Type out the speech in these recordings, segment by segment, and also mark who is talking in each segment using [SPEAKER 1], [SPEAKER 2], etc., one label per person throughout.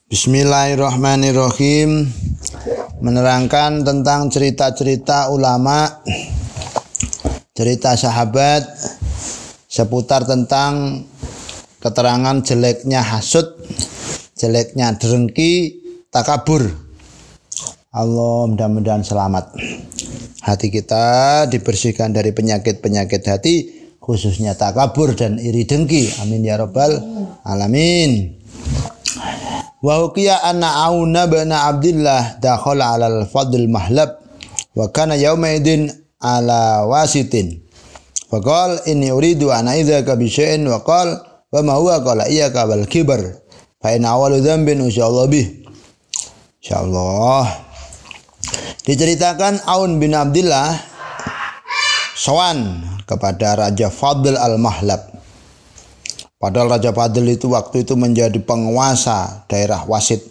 [SPEAKER 1] Bismillahirrahmanirrahim. Menerangkan tentang cerita-cerita ulama, cerita sahabat seputar tentang keterangan jeleknya hasud, jeleknya dengki, takabur. Allah mudah-mudahan selamat. Hati kita dibersihkan dari penyakit-penyakit hati, khususnya takabur dan iri dengki. Amin ya rabbal alamin. Wa hukiya anna Auna bin Abdillah dakhala 'ala al-Fadl mahlab wa kana yawma idin ala wasitin. Fa qala inni uridu an a'idzaka bi syai'in wa qala wa ma huwa qala iyyaka wal kibar fa in awwalu dzambin insyaallah bih. Insyaallah. Diceritakan Aun bin Abdillah sowan kepada Raja Fadl al-Mahlab. Padahal Raja Fadl itu waktu itu menjadi penguasa daerah Wasit.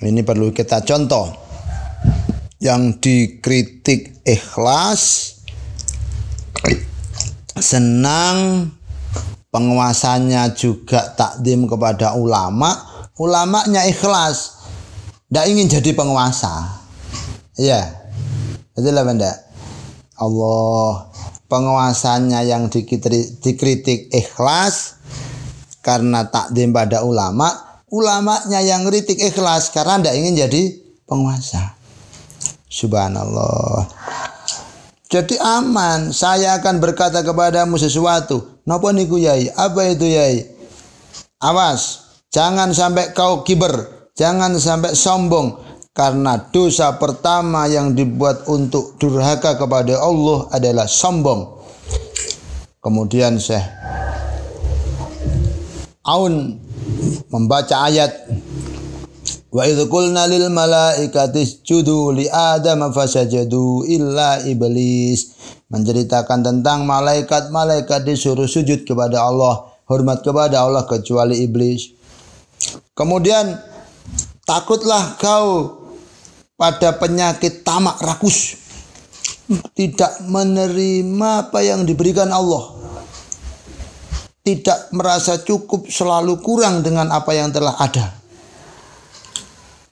[SPEAKER 1] Ini perlu kita contoh. Yang dikritik ikhlas, senang, penguasanya juga takdim kepada ulama, ulamanya ikhlas, tidak ingin jadi penguasa. Iya, itulah benda. Allah, penguasanya yang dikritik ikhlas karena takdim pada ulama, ulamanya yang kritik ikhlas karena tidak ingin jadi penguasa. Subhanallah. Jadi aman. Saya akan berkata kepadamu sesuatu. Napa niku yai? Apa itu yai? Awas, jangan sampai kau kiber, jangan sampai sombong. Karena dosa pertama yang dibuat untuk durhaka kepada Allah adalah sombong. Kemudian Syekh Aun membaca ayat wa idz qulna lil malaikati isjudu li adam fasajadu illa iblis, menceritakan tentang malaikat-malaikat disuruh sujud kepada Allah, hormat kepada Allah kecuali iblis. Kemudian takutlah kau pada penyakit tamak rakus, tidak menerima apa yang diberikan Allah, tidak merasa cukup, selalu kurang dengan apa yang telah ada.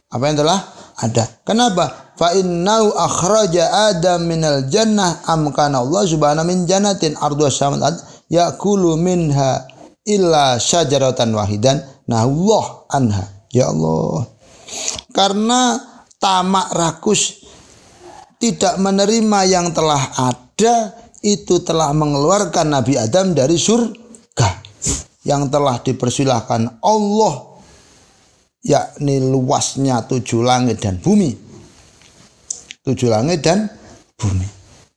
[SPEAKER 1] Apa yang telah ada. Kenapa? Fa innahu akhraja Adam minal jannah amkana Allah subhanahu min jannatin ardu as-samawati ya'kulu minha illa syajaratan wahidan nahullah anha. Ya Allah. Karena tamak rakus, tidak menerima yang telah ada, itu telah mengeluarkan Nabi Adam dari surga yang telah dipersilahkan Allah, yakni luasnya 7 langit dan bumi. 7 langit dan bumi.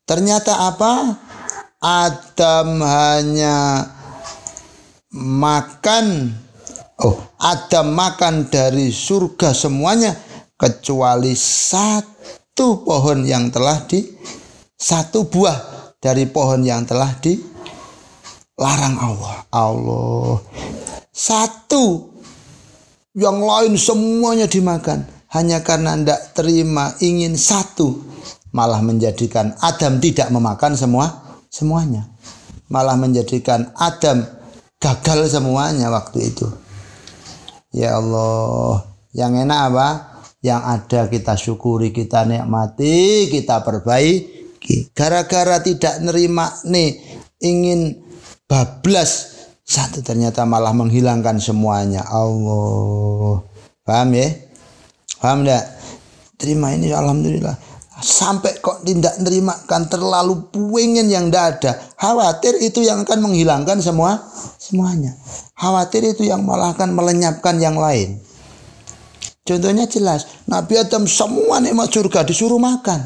[SPEAKER 1] Ternyata apa? Adam hanya makan, Adam makan dari surga semuanya kecuali satu pohon yang telah satu buah dari pohon yang telah dilarang Allah. Satu, yang lain semuanya dimakan. Hanya karena tidak terima, ingin satu, malah menjadikan Adam tidak memakan semuanya. Malah menjadikan Adam gagal semuanya waktu itu. Ya Allah, yang enak apa? Yang ada kita syukuri, kita nikmati, kita perbaiki. Gara-gara tidak nerima nih, ingin bablas, satu ternyata malah menghilangkan semuanya. Allah. Paham ya? Paham enggak? Terima ini alhamdulillah. Sampai kok tidak nerima, kan terlalu pengen yang tidak ada. Khawatir itu yang akan menghilangkan semuanya. Khawatir itu yang malah akan melenyapkan yang lain. Contohnya jelas, Nabi Adam semua nikmat surga disuruh makan.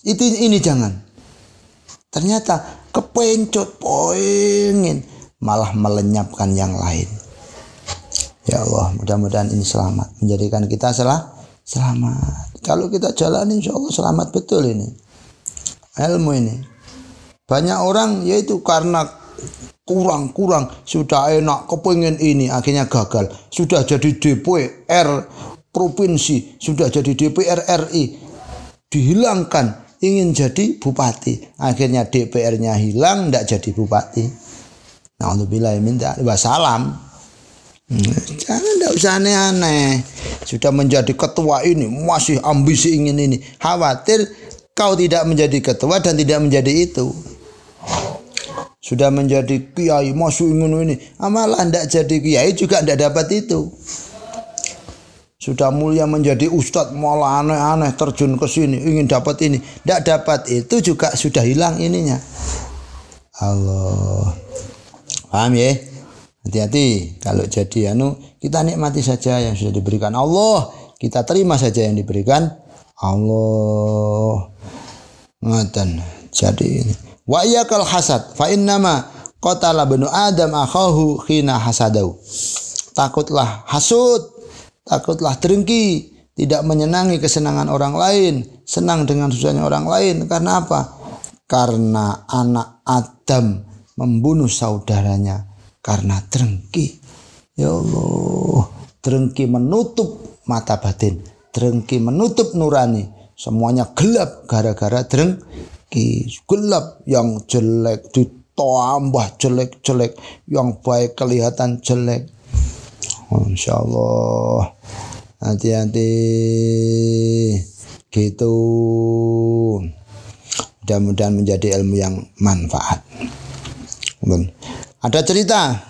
[SPEAKER 1] Ini jangan. Ternyata kepencut, pengen, malah melenyapkan yang lain. Ya Allah, mudah-mudahan ini selamat, menjadikan kita selamat. Kalau kita jalani insya Allah selamat betul ini. Ilmu ini. Banyak orang yaitu karena kurang sudah enak, kepengen ini, akhirnya gagal. Sudah jadi DPR provinsi, sudah jadi DPR RI, dihilangkan, ingin jadi bupati, akhirnya DPR-nya hilang, tidak jadi bupati. Na'udzubillah minta wassalam. Jangan Tidak usah aneh-aneh. Sudah menjadi ketua ini masih ambisi ingin ini. Khawatir kau tidak menjadi ketua dan tidak menjadi itu. Sudah menjadi kiai masih ingin ini. Malah tidak jadi kiai juga tidak dapat itu. Sudah mulia menjadi ustadz malah aneh-aneh terjun ke sini ingin dapat ini. Tidak dapat itu juga sudah hilang ininya. Allah. Paham ya? Hati-hati kalau jadi kita nikmati saja yang sudah diberikan Allah, kita terima saja yang diberikan Allah. Ngoten. Jadi wa iyakal hasad fa innama qatala banu adam akhahu khina hasadau. Takutlah hasud, takutlah dengki, tidak menyenangi kesenangan orang lain, senang dengan susahnya orang lain. Karena apa? Karena anak Adam membunuh saudaranya karena dengki. Ya Allah, dengki menutup mata batin, dengki menutup nurani, semuanya gelap gara-gara dengki. Gelap, yang jelek ditambah jelek-jelek, yang baik kelihatan jelek. Insya Allah, hati-hati gitu. Mudah-mudahan menjadi ilmu yang manfaat. Ada cerita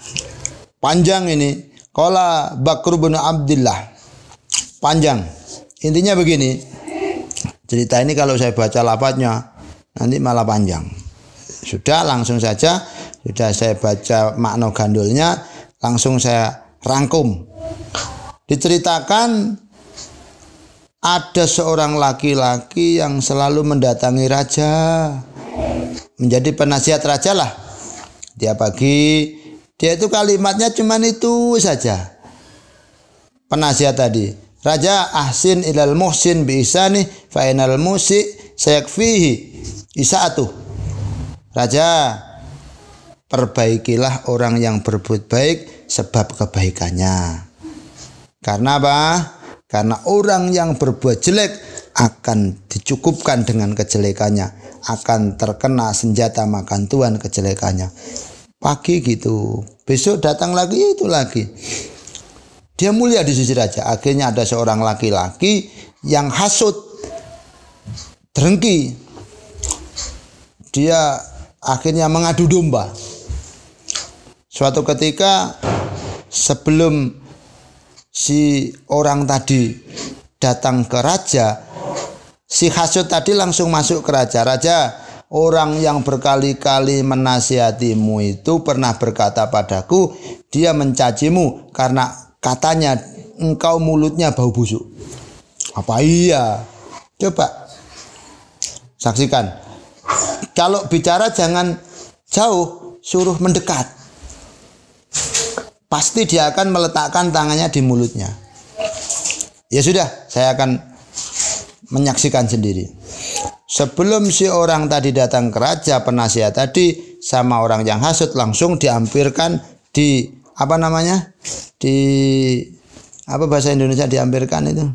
[SPEAKER 1] panjang ini. Qala Bakr bin Abdullah. Panjang. Intinya begini. Cerita ini kalau saya baca lafadznya nanti malah panjang. Sudah langsung saja. Sudah saya baca makna gandulnya. Langsung saya rangkum. Diceritakan ada seorang laki-laki yang selalu mendatangi raja. Menjadi penasihat raja lah. Dia pagi, dia itu kalimatnya cuman itu saja. Penasihat tadi, Raja ahsin ilal muhsin bi ihsani fa inal musi sayakfihi isaatuh. Raja, perbaikilah orang yang berbuat baik sebab kebaikannya. Karena apa? Karena orang yang berbuat jelek akan dicukupkan dengan kejelekannya, akan terkena senjata makan tuan kejelekannya. Pagi gitu, besok datang lagi itu lagi. Dia mulia di sisi raja. Akhirnya ada seorang laki-laki yang hasut, dengki. Dia akhirnya mengadu domba. Suatu ketika sebelum si orang tadi datang ke raja, si hasut tadi langsung masuk ke raja. Raja, orang yang berkali-kali menasihatimu itu pernah berkata padaku, dia mencacimu karena katanya engkau mulutnya bau busuk. Apa iya? Coba saksikan. Kalau bicara jangan jauh, suruh mendekat. Pasti dia akan meletakkan tangannya di mulutnya. Ya sudah, saya akan menyaksikan sendiri. Sebelum si orang tadi datang ke raja, penasihat tadi sama orang yang hasut langsung diampirkan di apa namanya? Di apa bahasa Indonesia diampirkan itu?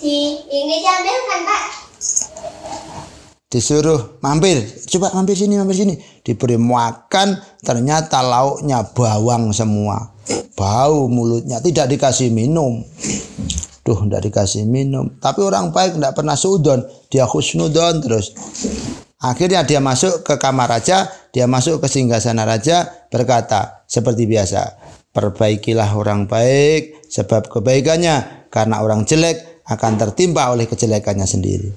[SPEAKER 2] Ini diampirkan, Pak.
[SPEAKER 1] Disuruh mampir, coba mampir sini. Diberi makan, ternyata lauknya bawang semua. Bau mulutnya, tidak dikasih minum. Tidak dikasih minum. Tapi orang baik tidak pernah suudon, dia husnudon terus. Akhirnya dia masuk ke kamar raja, dia masuk ke singgasana raja, berkata seperti biasa, perbaikilah orang baik sebab kebaikannya, karena orang jelek akan tertimpa oleh kejelekannya sendiri.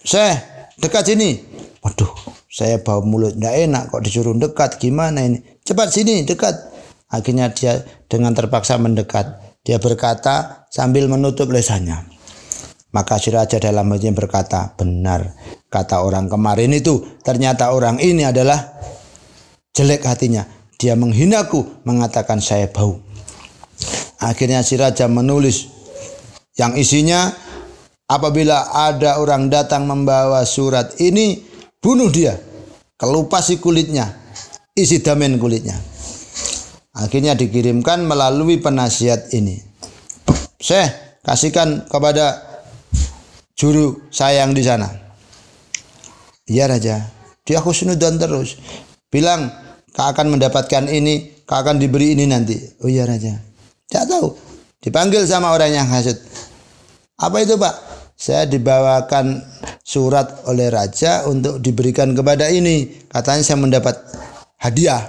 [SPEAKER 1] Saya dekat sini. Waduh, saya bau mulut tidak enak kok disuruh dekat, gimana ini? Cepat sini dekat. Akhirnya dia dengan terpaksa mendekat. Dia berkata sambil menutup lesannya. Maka si raja dalam hatinya berkata, benar kata orang kemarin itu, ternyata orang ini adalah jelek hatinya. Dia menghinaku, mengatakan saya bau. Akhirnya si raja menulis yang isinya, apabila ada orang datang membawa surat ini, bunuh dia, kelupasi kulitnya, isi damen kulitnya. Akhirnya dikirimkan melalui penasihat ini. Saya kasihkan kepada juru saya yang di sana. Ya raja, dia husnudzon terus. Bilang kau akan mendapatkan ini kau akan diberi ini nanti. Oh iya raja. Tidak tahu. Dipanggil sama orang yang hasut. Apa itu pak? Saya dibawakan surat oleh raja untuk diberikan kepada ini. Katanya saya mendapat hadiah.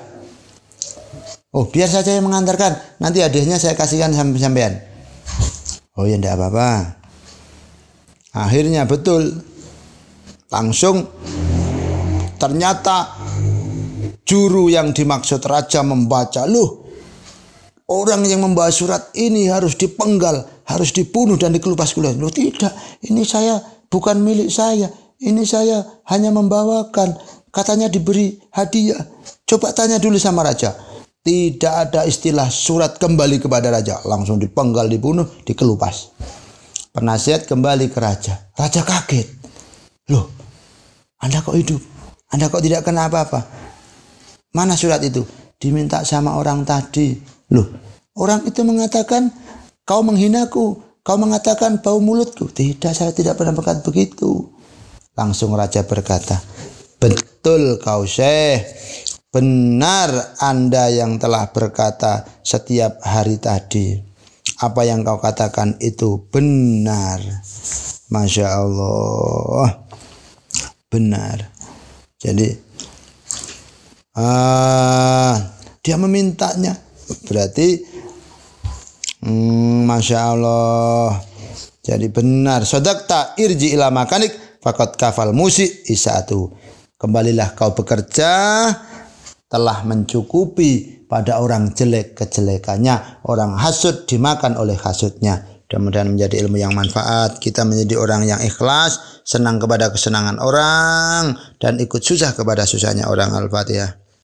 [SPEAKER 1] Oh biar saja yang mengantarkan. Nanti hadiahnya saya kasihkan sampean. Oh ya tidak apa-apa. Akhirnya betul. Langsung ternyata juru yang dimaksud raja membaca. Loh, orang yang membawa surat ini harus dipenggal, harus dibunuh dan dikelupas-kelupas. Loh tidak, ini saya bukan milik saya. Ini saya hanya membawakan. Katanya diberi hadiah. Coba tanya dulu sama raja. Tidak ada istilah surat kembali kepada raja. Langsung dipenggal, dibunuh, dikelupas. Penasihat kembali ke raja. Raja kaget. Loh, Anda kok hidup? Anda kok tidak kena apa-apa? Mana surat itu? Diminta sama orang tadi. Loh, orang itu mengatakan kau menghinaku. Kau mengatakan bau mulutku. Tidak, saya tidak pernah berkata begitu. Langsung raja berkata, betul kau Syekh. Benar Anda yang telah berkata setiap hari tadi. Apa yang kau katakan itu benar. Masya Allah. Benar. Jadi dia memintanya. Berarti Masya Allah. Jadi benar. Sodakta irji ila makanik fakot kafal musik isatu. Kembalilah kau bekerja, telah mencukupi pada orang jelek kejelekannya, orang hasud dimakan oleh hasudnya. Mudah-mudahan menjadi ilmu yang manfaat. Kita menjadi orang yang ikhlas, senang kepada kesenangan orang, dan ikut susah kepada susahnya orang. Al-Fatihah.